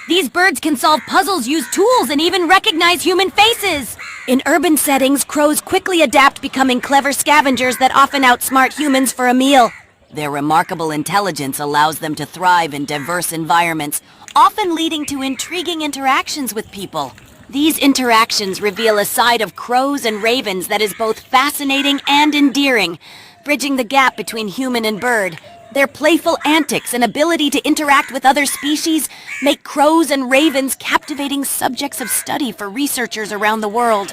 These birds can solve puzzles, use tools, and even recognize human faces. In urban settings, crows quickly adapt, becoming clever scavengers that often outsmart humans for a meal. Their remarkable intelligence allows them to thrive in diverse environments, often leading to intriguing interactions with people. These interactions reveal a side of crows and ravens that is both fascinating and endearing, bridging the gap between human and bird. Their playful antics and ability to interact with other species make crows and ravens captivating subjects of study for researchers around the world.